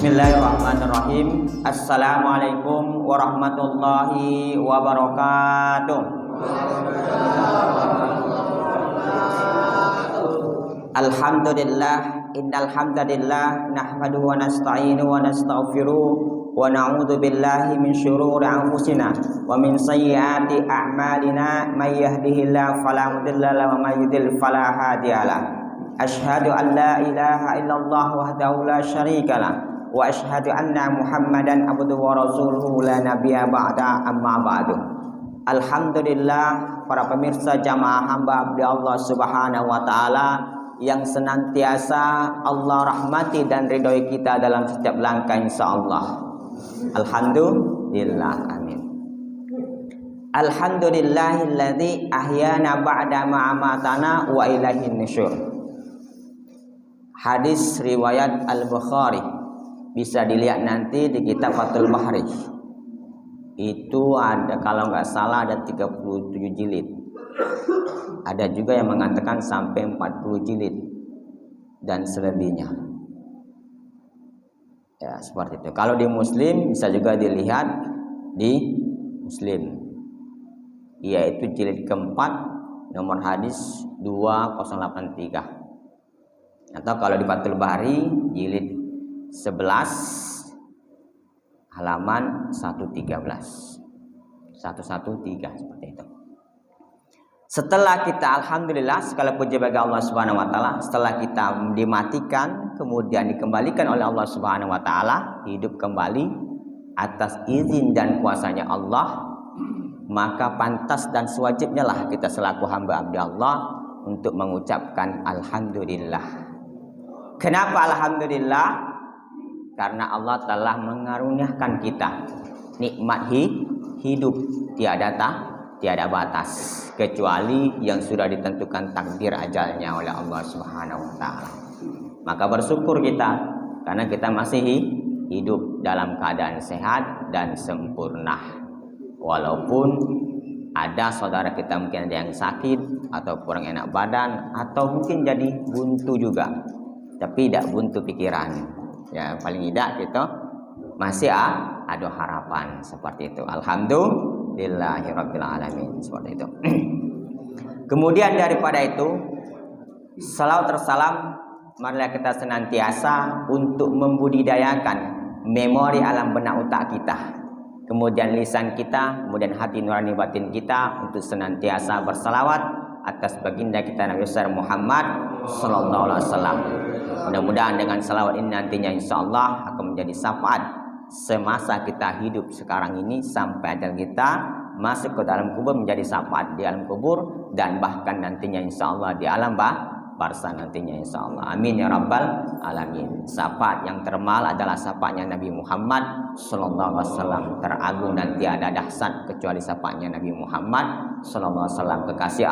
Bismillahirrahmanirrahim. Assalamualaikum warahmatullahi wabarakatuh. Alhamdulillah, innal hamdalillah nahmaduhu wa nasta'inuhu wa nastaghfiruh wa na'udzu billahi min syururi anfusina wa min sayyiati a'malina may yahdihillahu fala mudilla lahu wa may yudlil fala hadiyalah. Asyhadu an la ilaha illallah wahdahu la syarikalah wa asyhadu anna Muhammadan abduhu wa rasuluhu la nabiyya ba'da, amma ba'du. Alhamdulillah, para pemirsa jamaah hamba abdi Allah Subhanahu wa taala yang senantiasa Allah rahmati dan ridhoi kita dalam setiap langkah insyaallah. Alhamdulillah, amin. Alhamdulillahilladzi ahyana ba'da ma amatana wa ilaihin nusyur. Hadis riwayat Al-Bukhari, bisa dilihat nanti di kitab Fathul Bahri. Itu ada, kalau nggak salah ada 37 jilid. Ada juga yang mengatakan sampai 40 jilid dan selebihnya. Ya, seperti itu. Kalau di Muslim bisa juga dilihat di Muslim. Yaitu jilid keempat, nomor hadis 2083. Atau kalau di Fathul Bahri jilid 11 halaman 113 seperti itu. Setelah kita alhamdulillah segala puji bagi Allah Subhanahu wa taala, setelah kita dimatikan kemudian dikembalikan oleh Allah Subhanahu wa taala hidup kembali atas izin dan kuasanya Allah, maka pantas dan sewajibnya lah kita selaku hamba abdi Allah untuk mengucapkan alhamdulillah. Kenapa alhamdulillah? Karena Allah telah mengaruniakan kita nikmat hidup tiada batas, kecuali yang sudah ditentukan takdir ajalnya oleh Allah Subhanahu wa taala. Maka bersyukur kita karena kita masih hidup dalam keadaan sehat dan sempurna. Walaupun ada saudara kita mungkin ada yang sakit atau kurang enak badan atau mungkin jadi buntu juga, tapi tidak buntu pikiran. Ya, paling tidak kita masih ada harapan seperti itu. Alhamdulillahirabbil alamin, seperti itu. Kemudian daripada itu, salawat tersalam marilah kita senantiasa untuk membudidayakan memori alam benak otak kita, kemudian lisan kita, kemudian hati nurani batin kita untuk senantiasa bersalawat atas baginda kita Nabi besar Muhammad sallallahu alaihi wasallam. Mudah-mudahan dengan salawat ini nantinya insyaallah akan menjadi syafaat semasa kita hidup sekarang ini sampai ajal kita masuk ke dalam kubur, menjadi syafaat di alam kubur dan bahkan nantinya insyaallah di alam barzah nantinya insyaallah. Amin ya rabbal alamin. Syafaat yang termal adalah syafaatnya Nabi Muhammad sallallahu alaihi wasallam, teragung dan tiada dahsyat kecuali syafaatnya Nabi Muhammad sallallahu alaihi wasallam, kekasih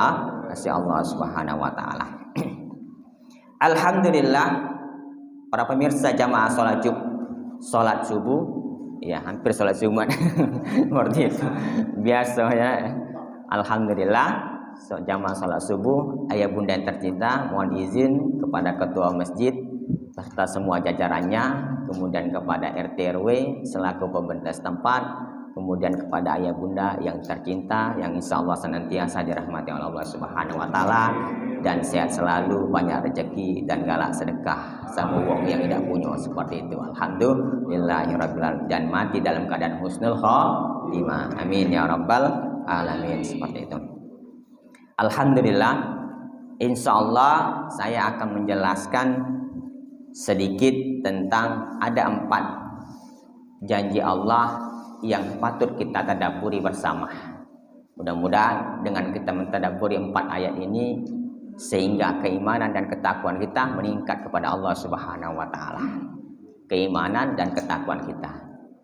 Allah Subhanahu wa taala. Alhamdulillah, para pemirsa jamaah sholat subuh, ya hampir sholat Jumat, seperti itu. Biasa ya. Alhamdulillah, jamaah sholat subuh, ayah bunda yang tercinta, mohon izin kepada ketua masjid serta semua jajarannya, kemudian kepada RT RW selaku pemerintah setempat, kemudian kepada ayah bunda yang tercinta yang insya Allah senantiasa dirahmati oleh Allah Subhanahu wa taala dan sehat selalu, banyak rezeki dan galak sedekah sama wong yang tidak punya, seperti itu. Alhamdulillahirabbil alamin, dan mati dalam keadaan husnul khotimah. Amin ya rabbal alamin, seperti itu. Alhamdulillah, insya Allah saya akan menjelaskan sedikit tentang ada 4 janji Allah yang patut kita tadabburi bersama. Mudah-mudahan dengan kita mentadabburi 4 ayat ini sehingga keimanan dan ketakwaan kita meningkat kepada Allah Subhanahu wa taala. Keimanan dan ketakwaan kita.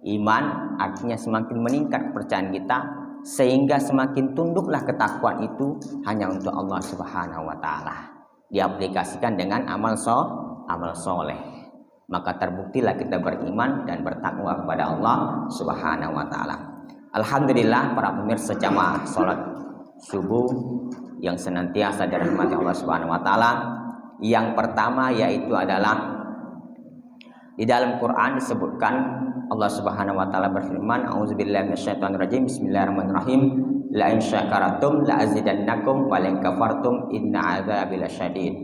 Iman artinya semakin meningkat kepercayaan kita sehingga semakin tunduklah ketakwaan itu hanya untuk Allah Subhanahu wa taala. Diaplikasikan dengan amal soleh. Maka terbuktilah kita beriman dan bertakwa kepada Allah Subhanahu wa taala. Alhamdulillah, para pemirsa jamaah salat subuh yang senantiasa dirahmati Allah Subhanahu wa taala. Yang pertama yaitu adalah Di dalam Quran disebutkan Allah Subhanahu wa taala berfirman, "A'udzubillahi minasyaitonirrajim. Bismillahirrahmanirrahim. La in syakaratum la azidannakum wa la in kafartum inna 'adzabi lasyadid."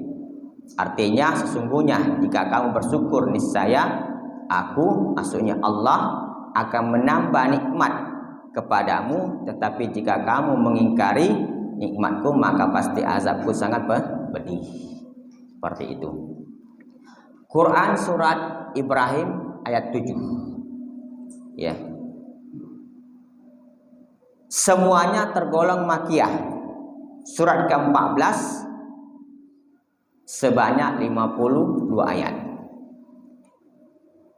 Artinya sesungguhnya jika kamu bersyukur niscaya aku, maksudnya Allah, akan menambah nikmat kepadamu, tetapi jika kamu mengingkari nikmatku maka pasti azabku sangat pedih. Seperti itu. Quran surat Ibrahim ayat 7. Ya. Semuanya tergolong makiyah. Surat ke-14 sebanyak 52 ayat.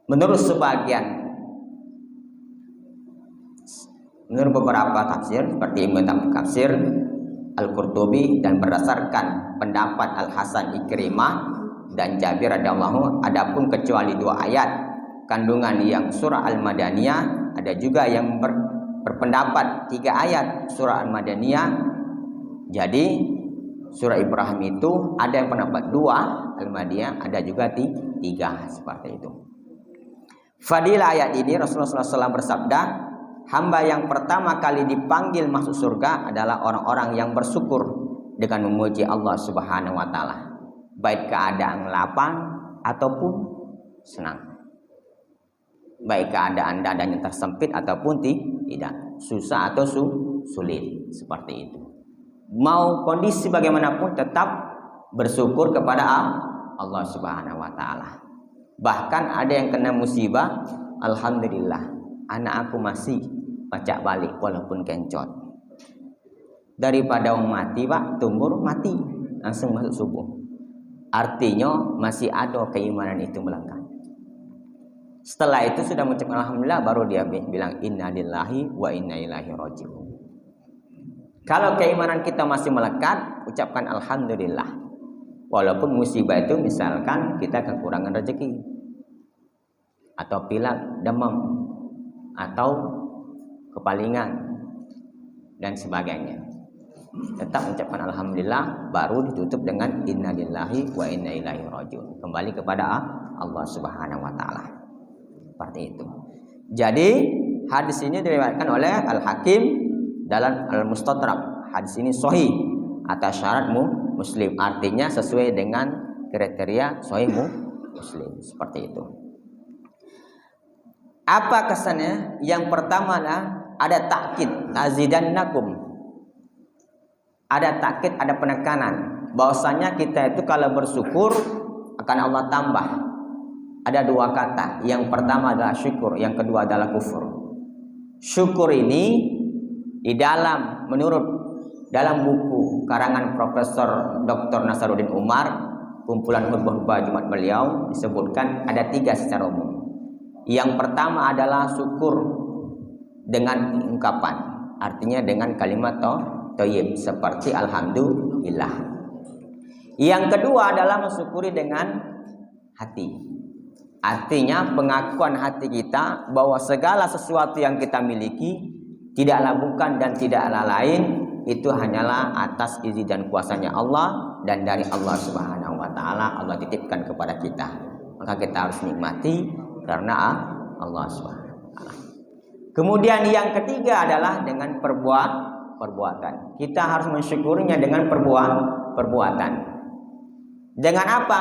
Menurut beberapa tafsir seperti Ibnu Katsir, Al-Qurtubi, dan berdasarkan pendapat Al-Hasan Ikrimah dan Jabir radhiyallahu, adapun kecuali 2 ayat kandungan yang surah Al-Madaniyah, ada juga yang berpendapat 3 ayat surah Al-Madaniyah. Jadi surah Ibrahim itu ada yang pendapat 2 Al-Madaniyah, ada juga 3, seperti itu. Fadilah ayat ini, Rasulullah SAW bersabda, hamba yang pertama kali dipanggil masuk surga adalah orang-orang yang bersyukur dengan memuji Allah Subhanahu wa taala, baik keadaan lapang ataupun senang, baik keadaan dadanya tersempit ataupun tidak, susah atau sulit, seperti itu. Mau kondisi bagaimanapun tetap bersyukur kepada Allah Subhanahu wa taala. Bahkan ada yang kena musibah, alhamdulillah anak aku masih pacak balik walaupun kencot. Daripada orang mati pak, tumbuh mati langsung masuk subuh. Artinya masih ada keimanan itu melekat. Setelah itu sudah mengucapkan alhamdulillah, baru dia bilang inna lillahi wa inna ilaihi raji'un. Kalau keimanan kita masih melekat, ucapkan alhamdulillah. Walaupun musibah itu misalkan kita kekurangan rezeki, atau pilek, demam, atau kepalingan dan sebagainya, tetap mengucapkan alhamdulillah, baru ditutup dengan inna lillahi wa inna ilaihi raji'un, kembali kepada Allah Subhanahu wa taala. Seperti itu. Jadi hadis ini diriwayatkan oleh Al-Hakim dalam Al-Mustadrak. Hadis ini sahih atas syarat Muslim, artinya sesuai dengan kriteria sahih Muslim, seperti itu. Apa kesannya? Yang pertama ada takkid, azidannakum. Ada takkid, ada penekanan bahwasanya kita itu kalau bersyukur akan Allah tambah. Ada 2 kata. Yang pertama adalah syukur, yang kedua adalah kufur. Syukur ini menurut dalam buku karangan Profesor Dr. Nasaruddin Umar, kumpulan khutbah Jumat beliau, disebutkan ada 3 secara umum. Yang pertama adalah syukur dengan ungkapan, artinya dengan kalimat thayyib seperti alhamdulillah. Yang kedua adalah mensyukuri dengan hati, artinya pengakuan hati kita bahwa segala sesuatu yang kita miliki tidaklah bukan dan tidaklah lain, itu hanyalah atas izin dan kuasanya Allah, dan dari Allah Subhanahu wa taala Allah titipkan kepada kita. Maka kita harus nikmati karena Allah Subhanahu wa taala. Kemudian yang ketiga adalah dengan perbuatan. Kita harus mensyukurinya dengan perbuatan. Dengan apa?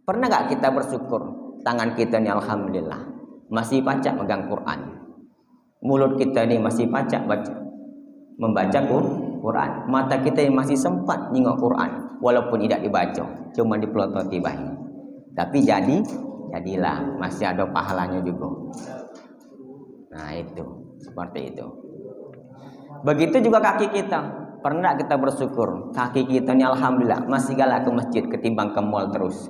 Pernah gak kita bersyukur tangan kita ini alhamdulillah masih pacak megang Quran, mulut kita ini masih pacak membaca Quran, mata kita yang masih sempat nengok Quran walaupun tidak dibaca, cuma dipelototi baik, tapi jadilah masih ada pahalanya juga. Nah itu seperti itu. Begitu juga kaki kita. Pernah kita bersyukur kaki kita ini alhamdulillah masih galak ke masjid ketimbang ke mall terus,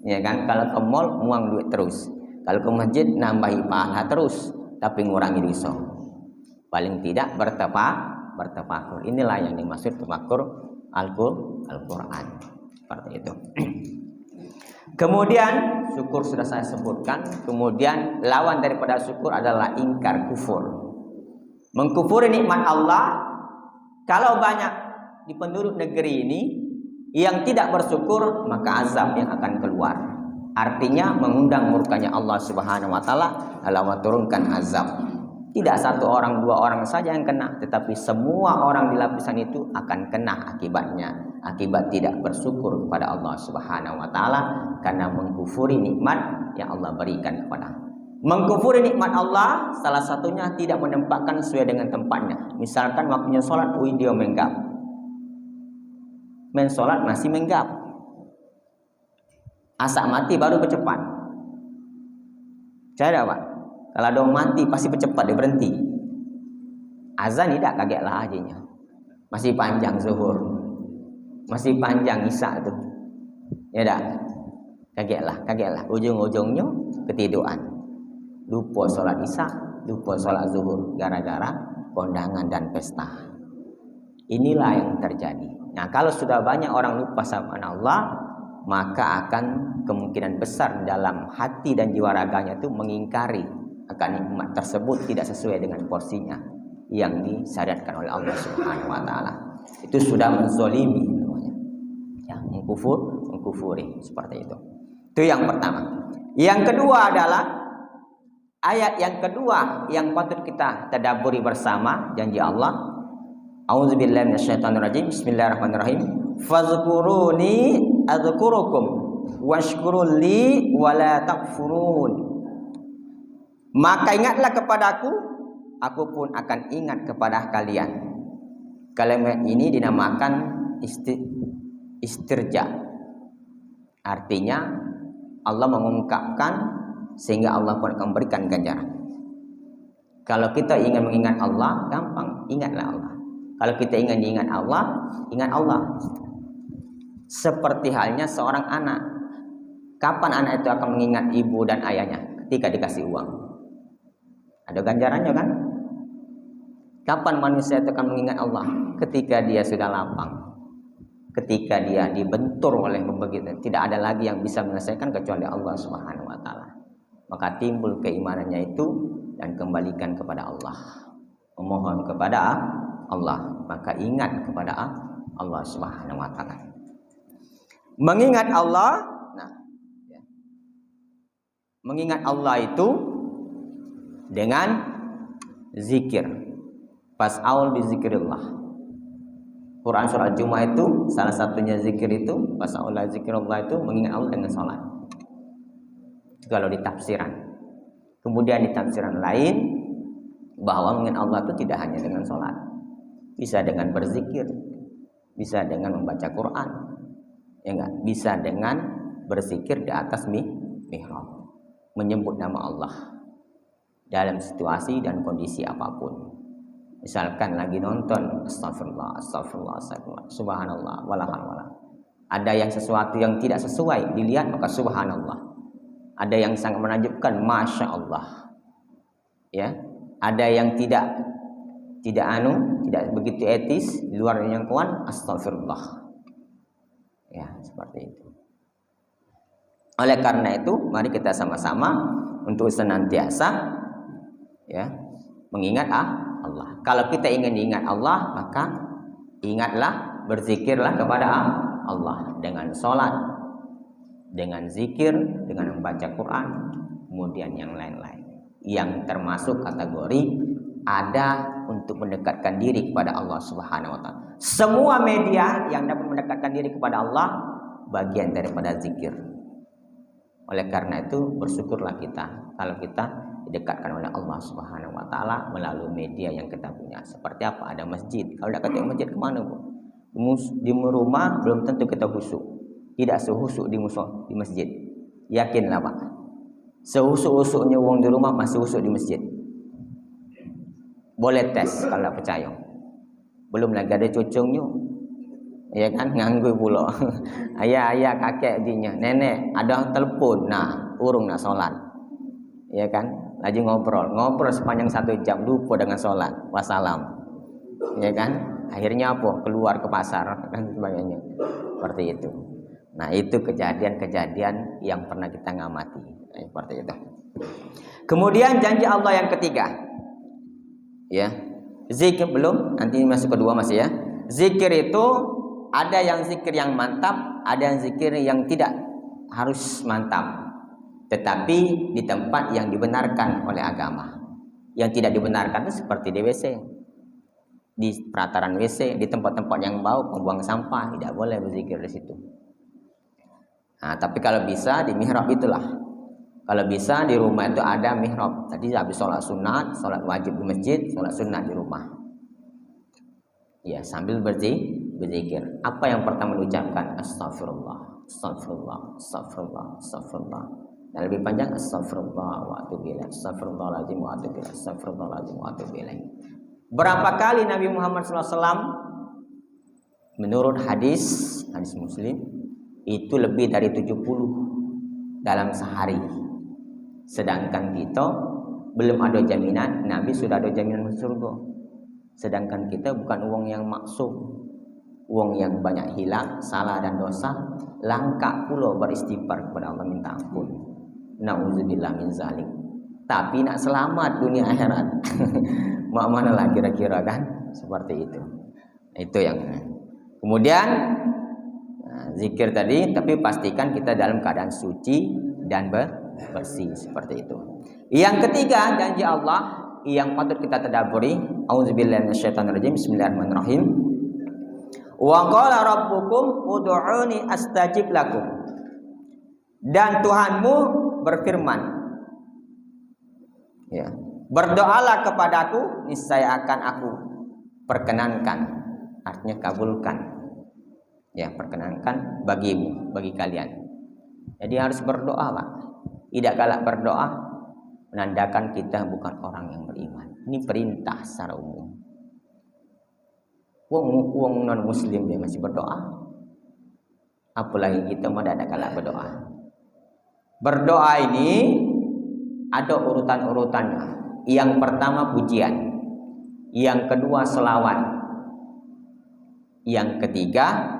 ya kan? Kalau ke mall muang duit terus, kalau ke masjid nambahi pahala terus, tapi ngurangi dosa. Paling tidak bertafakur. Inilah yang dimaksud tafakur Al-Quran. Seperti itu. Kemudian syukur sudah saya sebutkan. Kemudian lawan daripada syukur adalah ingkar, kufur. Mengkufuri nikmat Allah. Kalau banyak di penduduk negeri ini yang tidak bersyukur, maka azab yang akan keluar. Artinya mengundang murkanya Allah Subhanahu wa taala dalam menurunkan azab. Tidak satu orang, dua orang saja yang kena, tetapi semua orang di lapisan itu akan kena akibatnya. Akibat tidak bersyukur kepada Allah Subhanahu wa taala karena mengkufuri nikmat yang Allah berikan kepada. Mengkufuri nikmat Allah salah satunya tidak menempatkan sesuai dengan tempatnya. Misalkan waktunya sholat, dia menggap. Men sholat masih menggap. Asak mati baru bercepat. Cara Pak? Kalau ada mati pasti bercepat, dia berhenti. Azan tidak, kagetlah ajinya. Masih panjang zuhur. Masih panjang isya itu. Ya dah. Kagetlah. Ujung-ujungnya ketiduran. Lupa sholat isya, lupa sholat zuhur gara-gara kondangan dan pesta. Inilah yang terjadi. Nah, kalau sudah banyak orang lupa sama Allah, maka akan kemungkinan besar dalam hati dan jiwa raganya itu mengingkari akan nikmat tersebut tidak sesuai dengan porsinya yang disyariatkan oleh Allah Subhanahu wa taala. Itu sudah menzolimi namanya. Ya, mengkufuri seperti itu. Itu yang pertama. Yang kedua adalah ayat yang kedua yang patut kita tadabburi bersama, janji Allah. A'udzubillahi minasyaitonirrajim. Bismillahirrahmanirrahim. Fazkuruni adzkurukum washkuruli wala takfurun. Maka ingatlah kepadaku, aku pun akan ingat kepada kalian. Kalimat ini dinamakan istirja. Artinya Allah mengungkapkan sehingga Allah pun akan memberikan ganjaran. Kalau kita ingin mengingat Allah, gampang, ingatlah Allah. Kalau kita ingin ingat Allah, ingat Allah. Seperti halnya seorang anak. Kapan anak itu akan mengingat ibu dan ayahnya? Ketika dikasih uang. Ada ganjarannya kan? Kapan manusia itu akan mengingat Allah? Ketika dia sudah lapang. Ketika dia dibentur oleh begitu. Tidak ada lagi yang bisa menyelesaikan kecuali Allah Subhanahu wa taala. Maka timbul keimanannya itu dan kembalikan kepada Allah. Memohon kepada Allah. Maka ingat kepada Allah Subhanahu wa taala. Mengingat Allah, mengingat Allah itu dengan zikir. Fas'aul bi zikrillah. Quran surah Jumat itu salah satunya zikir itu, fas'aul bi zikrillah itu mengingat Allah dengan salat. Kalau di tafsiran. Kemudian di tafsiran lain bahwa mengingat Allah itu tidak hanya dengan salat. Bisa dengan berzikir, bisa dengan membaca Quran. Ya enggak? Bisa dengan berzikir di atas mihrab. Menyebut nama Allah dalam situasi dan kondisi apapun. Misalkan lagi nonton, astagfirullah, subhanallah, walhamdulillah. Ada yang sesuatu yang tidak sesuai dilihat, maka subhanallah. Ada yang sangat menakjubkan, masya Allah. Ya, ada yang tidak begitu etis, di luar jangkauan, astagfirullah. Ya, seperti itu. Oleh karena itu, mari kita sama-sama untuk senantiasa ya mengingat Allah. Kalau kita ingin ingat Allah, maka ingatlah, berzikirlah kepada Allah dengan sholat, dengan zikir, dengan membaca Quran, kemudian yang lain-lain yang termasuk kategori ada untuk mendekatkan diri kepada Allah Subhanahu wa taala. Semua media yang dapat mendekatkan diri kepada Allah bagian daripada zikir. Oleh karena itu bersyukurlah kita kalau kita didekatkan oleh Allah Subhanahu wa taala melalui media yang kita punya. Seperti apa? Ada masjid. Kalau tidak ketemu masjid kemana, Bu? Di rumah belum tentu kita khusyuk. Tidak sehusuk di masjid. Yakinlah, Pak. Sehusuk-husuknya wong di rumah masih husuk di masjid. Boleh tes kalau tidak percaya. Belum lagi ada cucungnya. Ya kan, nganggu pula. Ayah kakek dinya, nenek ada telepon. Nah, urung nak sholat. Ya kan? Lagi ngobrol sepanjang 1 jam, lupa dengan sholat, wassalam, ya kan? Akhirnya apa? Keluar ke pasar dan sebagainya, seperti itu. Nah, itu kejadian-kejadian yang pernah kita ngamati, seperti itu. Kemudian janji Allah yang ketiga, ya, zikir belum, nanti masuk kedua masih ya. Zikir itu ada yang zikir yang mantap, ada yang zikir yang tidak harus mantap. tetapi di tempat yang dibenarkan oleh agama. Yang tidak dibenarkan itu seperti di WC, di perataran WC, di tempat-tempat yang bau, pembuang sampah, tidak boleh berzikir di situ. Nah, tapi kalau bisa di mihrab itulah. Kalau bisa di rumah itu ada mihrab. Tadi habis sholat sunat, sholat wajib di masjid, sholat sunat di rumah. Ya, sambil berzikir. Apa yang pertama diucapkan? Astagfirullah, astagfirullah, astagfirullah, astagfirullah. Dan lebih panjang astagfirullah wa atubu ilaih, astagfirullahaladzim wa atubu ilaih, astagfirullahaladzim wa atubu ilaih. Berapa kali Nabi Muhammad SAW menurut hadis Muslim itu lebih dari 70 dalam sehari. Sedangkan kita belum ada jaminan, Nabi sudah ada jaminan masuk surga. Sedangkan kita bukan uang yang maksum, uang yang banyak hilang, salah dan dosa, langka pula beristighfar kepada Allah minta ampun. Nauzubillah min zalik. Tapi nak selamat dunia akhirat. Mak mana lah kira-kira kan? Seperti itu. Itu yang. Kemudian zikir tadi, tapi pastikan kita dalam keadaan suci dan bersih seperti itu. Yang ketiga, janji Allah yang patut kita tadabburi. Auzubillahi minasyaitonirrajim. Bismillahirrahmanirrahim. Wa qala rabbukum ud'uni astajib lakum. Dan Tuhanmu berfirman, ya, berdoalah kepadaku, niscaya akan aku perkenankan, artinya kabulkan, ya, perkenankan bagimu, bagi kalian. Jadi harus berdoa, Pak. Tidak galak berdoa menandakan kita bukan orang yang beriman. Ini perintah secara umum. Wong non muslim dia masih berdoa, apalagi kita mau ada galak berdoa. Berdoa ini ada urutan-urutannya. Yang pertama pujian, yang kedua selawat, yang ketiga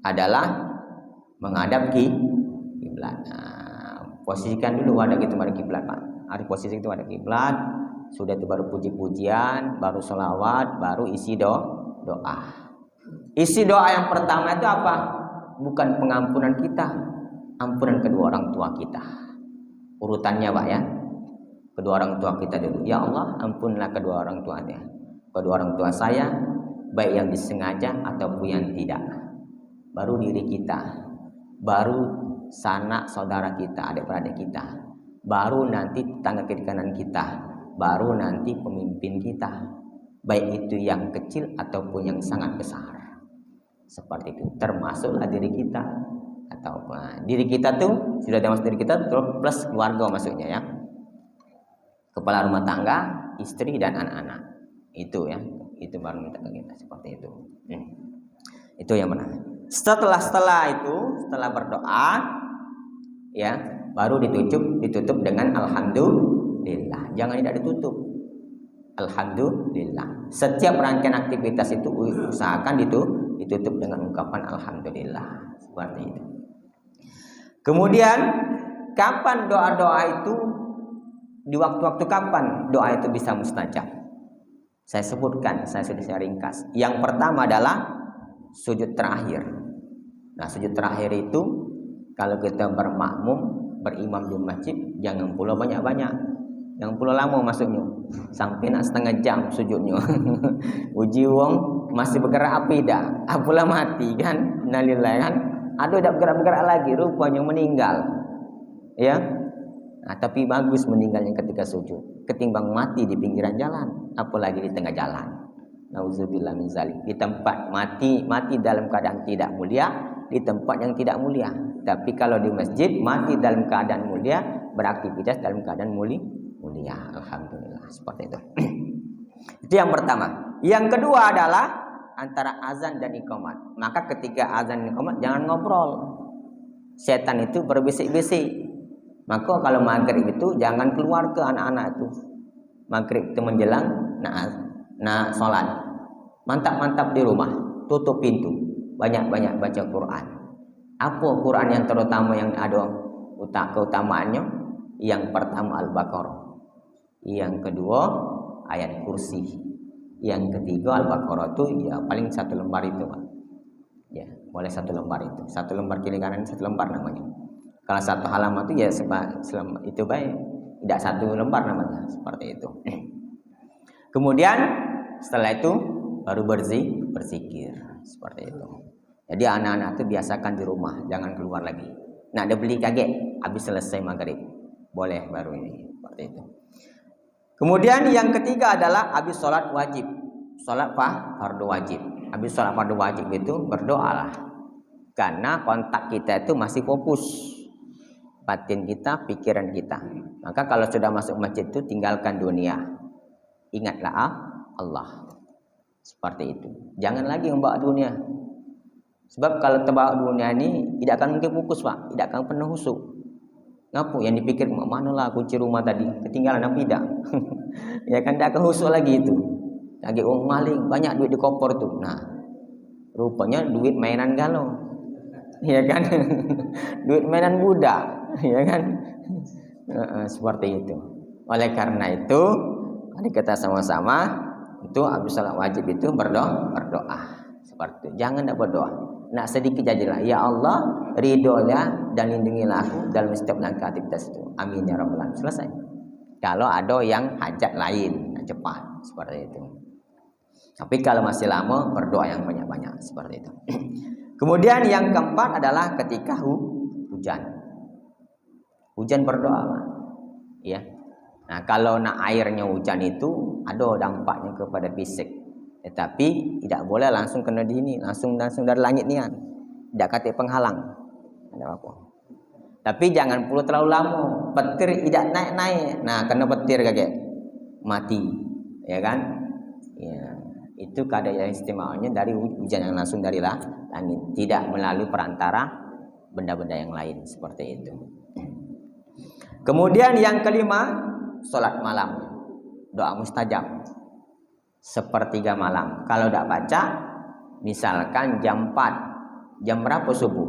adalah menghadap kiblat. Nah, posisikan dulu ada gitu pada kiblat, Pak. Hari posisi itu ada kiblat, sudah itu baru puji-pujian, baru selawat, baru isi doa. Isi doa yang pertama itu apa? Bukan pengampunan kita, ampunan kedua orang tua kita. Urutannya, Pak, ya. Kedua orang tua kita dulu. Ya Allah, ampunlah kedua orang tuanya. Kedua orang tua saya, baik yang disengaja ataupun yang tidak. Baru diri kita. Baru sanak saudara kita, adik-beradik kita. Baru nanti tetangga kiri kanan kita. Baru nanti pemimpin kita. Baik itu yang kecil ataupun yang sangat besar. Seperti itu. Termasuklah diri kita. Atau diri kita tuh sudah termasuk diri kita plus keluarga maksudnya, ya, kepala rumah tangga, istri dan anak-anak, itu ya, itu baru minta ke kita seperti itu. Itu yang benar. Setelah berdoa, ya, baru ditutup dengan alhamdulillah. Jangan tidak ditutup. Alhamdulillah. Setiap rangkaian aktivitas itu usahakan ditutup dengan ungkapan alhamdulillah, seperti itu. Kemudian kapan doa-doa itu, di waktu-waktu kapan doa itu bisa mustajab? Saya sebutkan, saya sudah ringkas. Yang pertama adalah sujud terakhir. Nah, sujud terakhir itu kalau kita bermakmum, berimam di masjid, jangan pula banyak-banyak, jangan pula lama masuknya, sampai nak setengah jam sujudnya. Uji wong masih bergerak api dah, apalah mati kan? Innalillahi kan? Aduh, dah bergerak-bergerak lagi, rupanya meninggal. Ya. Nah, tapi bagus meninggalnya ketika sujud ketimbang mati di pinggiran jalan, apalagi di tengah jalan. Nauzubillah min zalik. Di tempat mati dalam keadaan tidak mulia, di tempat yang tidak mulia. Tapi kalau di masjid mati dalam keadaan mulia, beraktivitas dalam keadaan mulia. Alhamdulillah, seperti itu. Itu yang pertama. Yang kedua adalah antara azan dan iqamat. Maka ketika azan dan iqamat jangan ngobrol. Setan itu berbisik-bisik. Maka kalau maghrib itu jangan keluar ke anak-anak itu. Maghrib itu menjelang nah sholat. Mantap-mantap di rumah, tutup pintu, banyak-banyak baca Quran. Apa Quran yang terutama yang ada keutamaannya? Yang pertama Al-Baqarah, yang kedua ayat kursi, yang ketiga Al-Baqarah itu ya paling satu lembar itu, Pak. Ya, boleh satu lembar itu, satu lembar kiri kanan, satu lembar namanya. Kalau satu halaman itu ya itu baik, tidak satu lembar namanya, seperti itu. Kemudian setelah itu baru berzikir, seperti itu. Jadi anak-anak itu biasakan di rumah, jangan keluar lagi. Nah, ada beli kaget habis selesai maghrib, boleh baru ini, seperti itu. Kemudian yang ketiga adalah habis sholat wajib, sholat fardu wajib. Habis sholat fardu wajib itu berdoalah, karena kontak kita itu masih fokus, batin kita, pikiran kita. Maka kalau sudah masuk masjid itu tinggalkan dunia, ingatlah Allah, seperti itu. Jangan lagi membawa dunia, sebab kalau terbawa dunia ini tidak akan mungkin fokus Pak, tidak akan penuh khusyuk. Ngapu yang dipikir manalah kunci rumah tadi, ketinggalan apa tidak? Ya kan, tidak akan khusyuk lagi itu. Lagi maling, banyak duit di koper tuh. Nah, rupanya duit mainan galau, ya kan? Duit mainan budak, ya kan? Seperti itu. Oleh karena itu, mari kita sama-sama itu habis salat wajib itu berdoa seperti itu. Jangan tidak berdoa. Nak sedikit jadilah, ya Allah, ridholah dan lindungilah aku dalam setiap langkah aktivitas itu. Amin ya rabbal alamin. Selesai. Kalau ada yang hajat lain, cepat seperti itu. Tapi kalau masih lama, berdoa yang banyak-banyak seperti itu. Kemudian yang keempat adalah ketika hujan. Hujan berdoa, ya. Nah, kalau nak airnya hujan itu ada dampaknya kepada fisik. Tetapi tidak boleh langsung kena di ini, langsung dari langit ni kan. Tidak kata penghalang. Ada apa? Tapi jangan perlu terlalu lama. Petir tidak naik-naik. Nah, kena petir kaget mati, ya kan? Ya, itu keadaan istimewanya dari hujan yang langsung dari langit, tidak melalui perantara benda-benda yang lain, seperti itu. Kemudian yang kelima, sholat malam, doa mustajab. Sepertiga malam. Kalau tidak baca, misalkan jam 4, jam berapa subuh?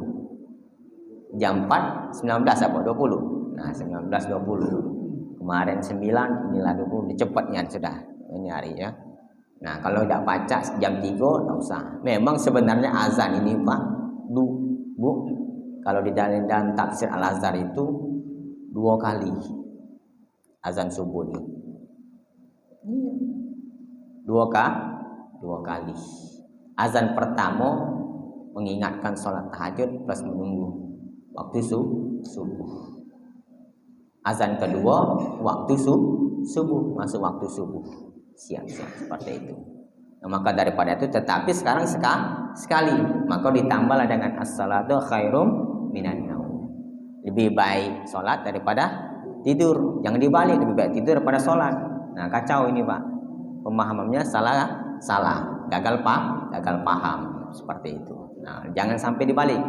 Jam 4, 19 apa 20? Nah, 19:20. Kemarin 9, inilah 20. Cepatnya sudah ini hari ya. Nah, kalau tidak baca jam 3, tidak usah. Memang sebenarnya azan ini Pak, Bu, kalau di dalam tafsir Al-Azhar itu 2 kali azan subuh ini. 2 kali. Azan pertama mengingatkan sholat tahajud plus menunggu waktu subuh. Azan kedua waktu subuh, masuk waktu subuh, siang-siang, seperti itu. Nah, maka daripada itu, tetapi sekarang sekali, maka ditambahlah dengan as-salatu khairum minan naum. Lebih baik sholat daripada tidur. Jangan dibalik, lebih baik tidur daripada sholat. Nah, kacau ini Pak. Pemahamannya salah, gagal paham, seperti itu. Nah, jangan sampai dibalik,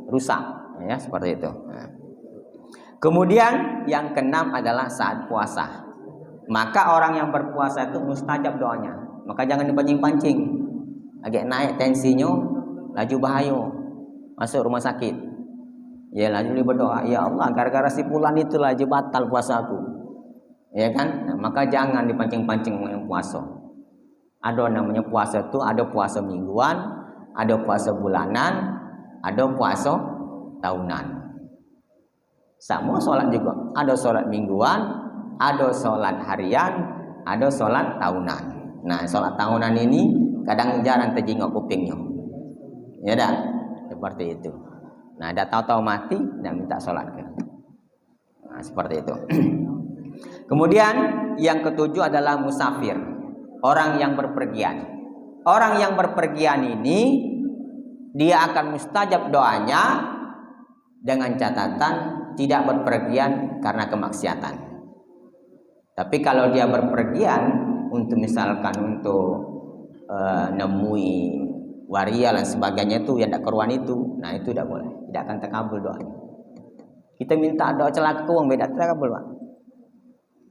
rusak, ya, seperti itu. Nah. Kemudian yang keenam adalah saat puasa. Maka orang yang berpuasa itu mustajab doanya. Maka jangan dipancing-pancing. Agak naik tensinya, laju bahaya, masuk rumah sakit. Ya, laju berdoa, ya Allah, gara-gara si fulan itu laju batal puasaku. Ya kan? Nah, maka jangan dipancing-pancing yang puasa. Ada namanya puasa itu, ada puasa mingguan, ada puasa bulanan, ada puasa tahunan. Sama sholat juga. Ada sholat mingguan, ada sholat harian, ada sholat tahunan. Nah, sholat tahunan ini kadang jarang terjengok kupingnya. Ya dah, seperti itu. Nah, dah tahu-tahu mati dan minta sholat ke. Nah, seperti itu. Kemudian yang ketujuh adalah musafir, orang yang berpergian. Orang yang berpergian ini dia akan mustajab doanya dengan catatan tidak berpergian karena kemaksiatan. Tapi kalau dia berpergian untuk misalkan untuk nemui waria dan sebagainya itu yang tidak keruan itu, nah itu tidak boleh, tidak akan terkabul doanya. Kita minta doa celaka uang beda terkabul Pak.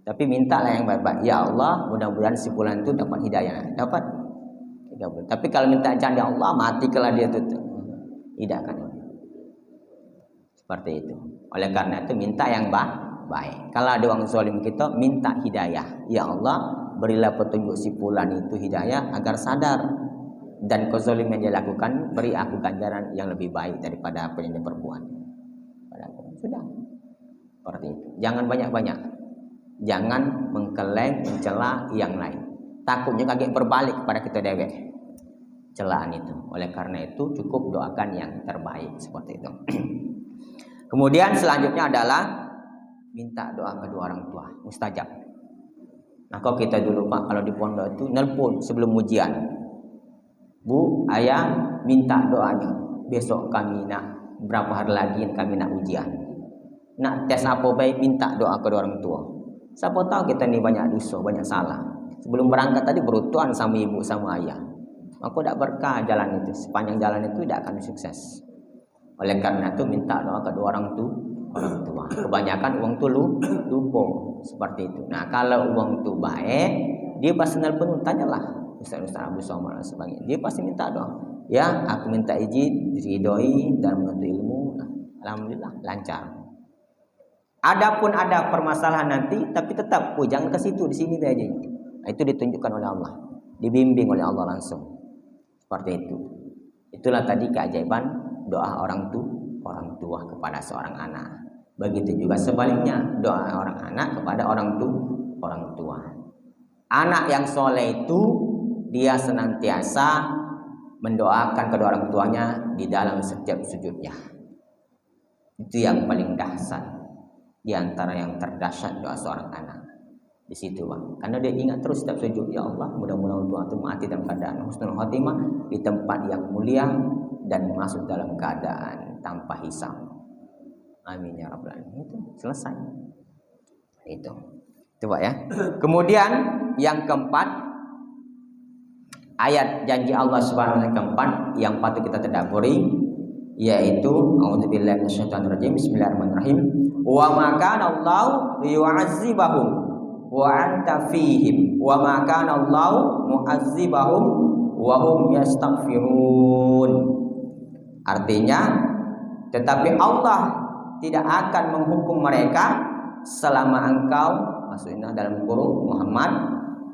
Tapi mintalah yang baik-baik. Ya Allah, mudah-mudahan si fulan itu dapat hidayah. Dapat. Tapi kalau minta canda Allah, mati kalau dia itu. Tidak akan. Seperti itu. Oleh karena itu minta yang baik. Kalau ada orang zalim kita, minta hidayah. Ya Allah, berilah petunjuk si fulan itu hidayah agar sadar. Dan kezaliman yang dia lakukan, beri aku ganjaran yang lebih baik daripada apa yang dia perbuat. Sudah. Seperti itu. Jangan banyak-banyak. Jangan mengkeleng, mencela yang lain. Takutnya kaget berbalik kepada kita dewek celaan itu. Oleh karena itu cukup doakan yang terbaik seperti itu. Kemudian selanjutnya adalah minta doa kedua orang tua, mustajab. Nah, kalau kita dulu Pak, kalau di pondok itu nelpon sebelum ujian. Bu, ayah minta doanya. Besok kami nak berapa hari lagi kami nak ujian. Nak tes apa baik, minta doa kedua orang tua. Siapa tahu kita ni banyak dosa, banyak salah. Sebelum berangkat tadi berutuhan sama ibu sama ayah. Aku tidak berkah jalan itu. Sepanjang jalan itu tidak akan sukses. Oleh karena itu minta doa kedua orang tua. Kebanyakan uang tu lupa seperti itu. Nah, kalau uang tu baik, dia pasti nelpon, tanyalah Ustaz Abu Somad dan sebagainya. Dia pasti minta doa. Ya, aku minta izin diridhoi dan menuntut ilmu. Nah, alhamdulillah lancar. Adapun ada permasalahan nanti, tapi tetap jangan ke situ, di sini aja. Nah, itu ditunjukkan oleh Allah, dibimbing oleh Allah langsung. Seperti itu. Itulah tadi keajaiban doa orang tua kepada seorang anak. Begitu juga sebaliknya, doa orang anak kepada orang tua. Anak yang soleh itu dia senantiasa mendoakan kedua orang tuanya di dalam setiap sujudnya. Itu yang paling dahsyat. Di antara yang terdahsyat doa seorang anak. Di situ Bang. Karena dia ingat terus setiap sujud, ya Allah, mudah-mudahan doa itu mati dalam keadaan husnul khotimah di tempat yang mulia dan masuk dalam keadaan tanpa hisab. Amin ya rabbal alamin. Itu selesai. Itu Pak ya. Kemudian yang keempat, ayat janji Allah Subhanahu wa taala keempat yang patut kita tadabburi, yaitu a'udzubillahi minasyaitonir rajim, bismillahirrahmanirrahim. Wa ma kana Allah liyu'adzibahum wa anta fihim wa ma kana Allah mu'adzibahum wa hum yastaghfirun. Artinya, tetapi Allah tidak akan menghukum mereka selama engkau, maksudnya dalam kurung Muhammad,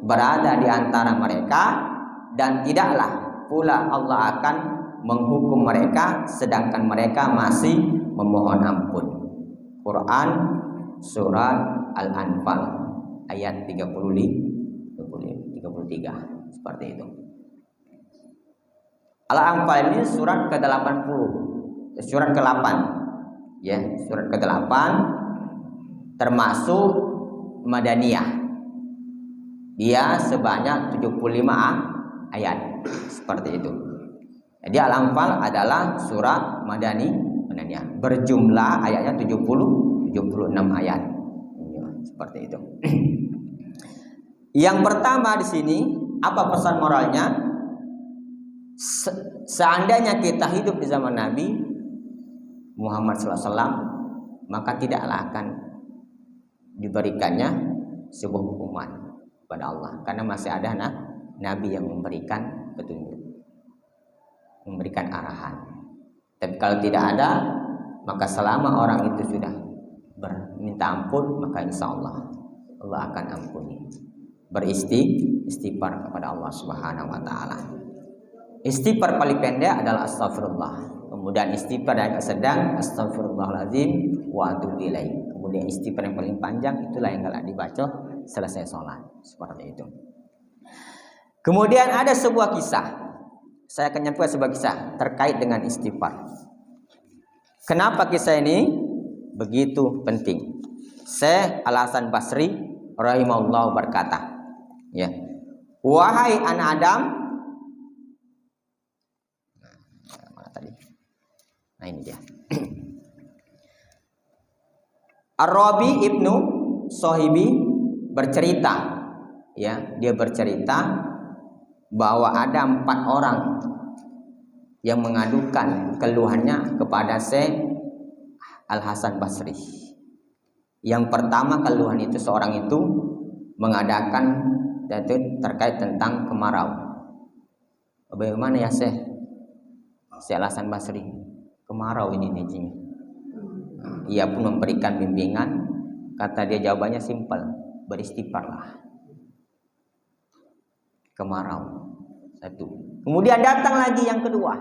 berada di antara mereka, dan tidaklah pula Allah akan menghukum mereka sedangkan mereka masih memohon ampun. Quran surat Al-Anfal ayat 33 seperti itu. Al-Anfal ini surat ke-80, surat ke-8 ya, surat ke-8 termasuk Madaniyah. Dia sebanyak 75 ayat seperti itu. Jadi Al-Anfal adalah surat Madaniyah. Berjumlah ayatnya 76 ayat. Ya, seperti itu. Yang pertama di sini, apa pesan moralnya? Seandainya kita hidup di zaman Nabi Muhammad SAW, maka tidaklah akan diberikannya sebuah hukuman kepada Allah, karena masih ada Nabi yang memberikan petunjuk, memberikan arahan. Tapi kalau tidak ada, maka selama orang itu sudah berminta ampun, maka insya Allah Allah akan ampuni. Beristighfar kepada Allah Subhanahu wa taala. Istighfar paling pendek adalah astagfirullah. Kemudian istighfar yang sedang astagfirullahaladzim wa atubu ilaih. Kemudian istighfar yang paling panjang itulah yang kalau dibaca selesai sholat. Seperti itu. Kemudian ada sebuah kisah. Saya akan nyampaikan sebuah kisah terkait dengan istighfar. Kenapa kisah ini begitu penting? Syekh Al-Hasan Basri rahimahullah berkata, ya, wahai anak Adam, mana tadi? Nah ini dia. Ar-Rabi ibnu Sohibi bercerita, ya, dia bercerita bahwa ada 4 orang yang mengadukan keluhannya kepada Syekh Al-Hasan Basri. Yang pertama keluhan itu, seorang itu mengadakan terkait tentang kemarau. Bagaimana ya Syekh Al-Hasan Basri? Kemarau ini nijinya. Ia pun memberikan bimbingan. Kata dia, jawabannya simpel, beristighfarlah. Kemarau. Satu. Kemudian datang lagi yang kedua,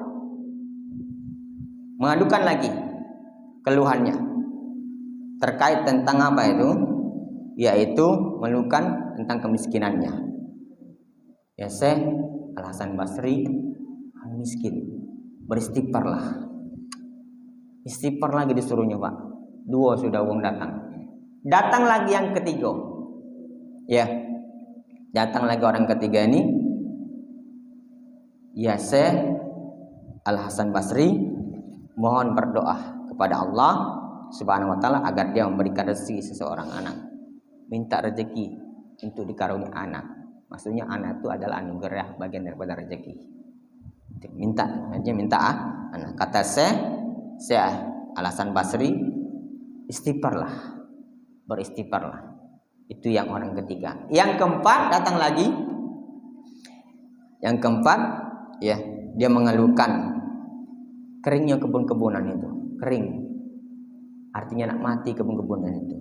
mengadukan lagi keluhannya. terkait tentang apa itu? Yaitu mengeluhkan tentang kemiskinannya. Ya Syekh Al Hasan Basri miskin, beristighfarlah. Istighfar lagi disuruhnya Pak. 2 sudah uang datang. Datang lagi yang ketiga. Ya, datang lagi orang ketiga ini. Ya Syekh Al Hasan Basri mohon berdoa kepada Allah Subhanahu wa taala agar dia memberikan rezeki seseorang anak. Minta rezeki untuk dikaruniai anak. Maksudnya anak itu adalah anugerah bagian daripada rezeki. Minta anak. Kata Syekh Al Hasan Basri, istighfarlah, beristighfarlah. Itu yang orang ketiga. Yang keempat datang lagi. Yang keempat, ya, dia mengeluhkan keringnya kebun-kebunan itu, kering. Artinya nak mati kebun-kebunan itu.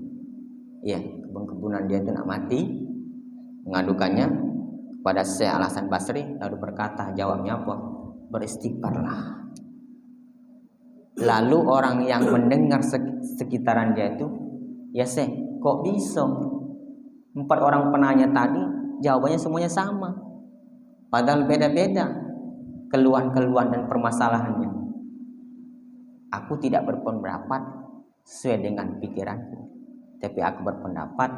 Iya, kebun-kebunan dia itu nak mati. Mengadukannya kepada Syekh Al Hasan Basri, lalu berkata, jawabnya apa? Beristighfarlah. Lalu orang yang mendengar sekitaran dia itu, ya Syekh, kok bisa 4 orang penanya tadi jawabannya semuanya sama, padahal beda-beda keluhan-keluhan dan permasalahannya. Aku tidak berpendapat sesuai dengan pikiranku, tapi aku berpendapat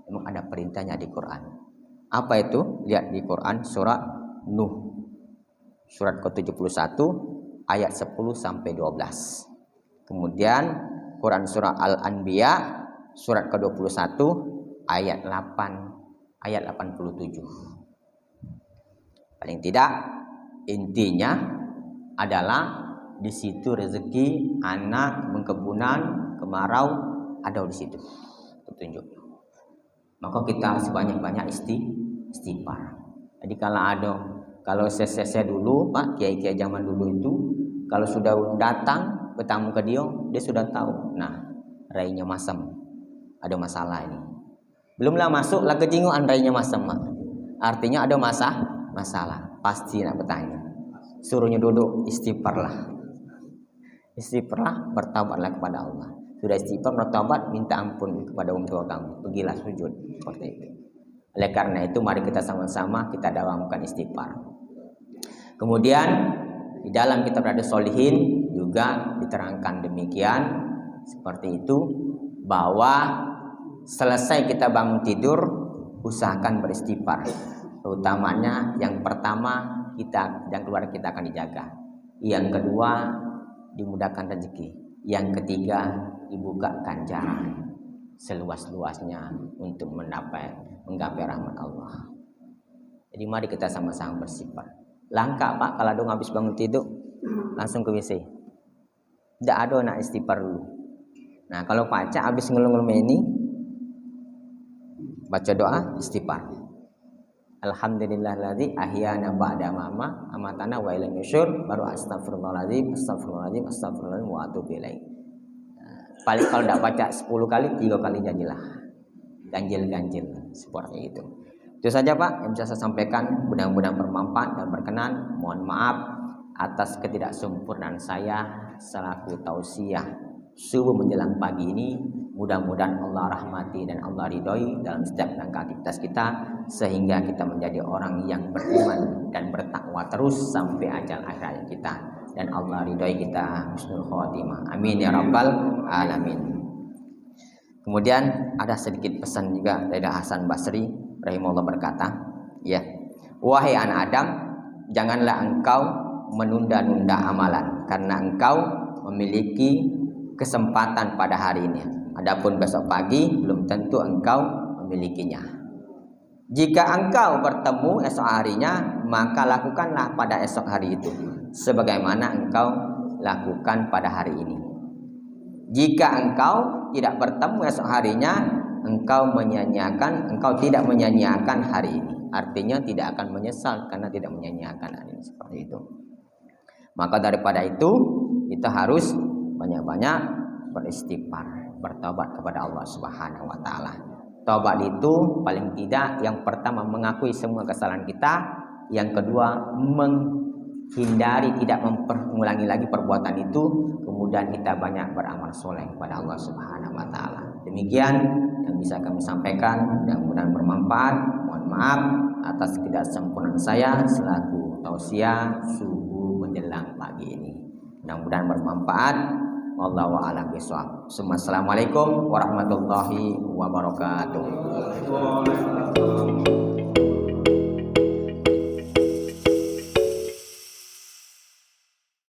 memang ada perintahnya di Quran. Apa itu? Lihat di Quran surat Nuh, surat ke-71 ayat 10 sampai 12. Kemudian Quran surah Al-Anbiya surat ke-21 ayat 8 ayat 87. Paling tidak intinya adalah di situ rezeki, anak, pengkebunan, kemarau ada di situ petunjuk. Maka kita harus banyak-banyak istighfar. Jadi kalau saya dulu Pak, kiai-kiai zaman dulu itu kalau sudah datang bertamu ke dia sudah tahu. Nah, rainya masam, ada masalah ini. Belumlah masuk lah kejinguan rainya masam, Mak. Artinya ada masalah. Pasti nak bertanya. Suruhnya duduk, istighfarlah. Istighfarlah, bertaubatlah kepada Allah. Sudah istighfar, bertaubat, minta ampun kepada orang tua kamu. Pergilah sujud seperti itu. Oleh karena itu mari kita sama-sama kita dawamkan istighfar. Kemudian di dalam kitab Riyadhus Shalihin juga diterangkan demikian seperti itu, bahwa selesai kita bangun tidur usahakan beristighfar. Utamanya yang pertama kita dan keluarga kita akan dijaga. Yang kedua dimudahkan rezeki. Yang ketiga dibukakan jalan seluas-luasnya untuk menggapai rahmat Allah. Jadi mari kita sama-sama beristighfar. Langka Pak kalau dong habis bangun tidur langsung ke WC. Tidak ada nak istighfar dulu. Nah kalau baca habis ngelung-ngelung ini baca doa istighfar. Alhamdulillahilladzi ahyana ba'da ma amatana wa ilaihi nusyur, baru astagfirullahaladzim wa atubu ilaih. Paling kalau tidak baca 10 kali 3 kali jadilah ganjil seperti itu. Itu saja Pak yang bisa saya sampaikan, mudah-mudahan bermanfaat dan berkenan. Mohon maaf atas ketidaksempurnaan saya selaku tausiah subuh menjelang pagi ini. Mudah-mudahan Allah rahmati dan Allah ridhoi dalam setiap langkah aktivitas kita, sehingga kita menjadi orang yang beriman dan bertakwa terus sampai ajal akhir kita, dan Allah ridhoi kita husnul khotimah. Amin ya rabbal alamin. Kemudian ada sedikit pesan juga dari Hasan Basri rahimahullah berkata, ya, wahai anak Adam, janganlah engkau menunda-nunda amalan, karena engkau memiliki kesempatan pada hari ini. Adapun besok pagi belum tentu engkau memilikinya. Jika engkau bertemu esok harinya, maka lakukanlah pada esok hari itu sebagaimana engkau lakukan pada hari ini. Jika engkau tidak bertemu esok harinya, engkau tidak menyanyiakan hari ini. Artinya tidak akan menyesal karena tidak menyanyiakan hari ini, seperti itu. Maka daripada itu kita harus banyak-banyak beristighfar, bertobat kepada Allah Subhanahu wa taala. Tobat itu paling tidak yang pertama mengakui semua kesalahan kita, yang kedua menghindari tidak mengulangi lagi perbuatan itu, kemudian kita banyak beramal soleh kepada Allah Subhanahu wa taala. Demikian yang bisa kami sampaikan, mudah-mudahan bermanfaat. Mohon maaf atas ketidaksempurnaan saya selaku tausiah subuh menjelang pagi ini. Mudah-mudahan bermanfaat. Wallahu a'lam bishawab. Assalamualaikum warahmatullahi wabarakatuh.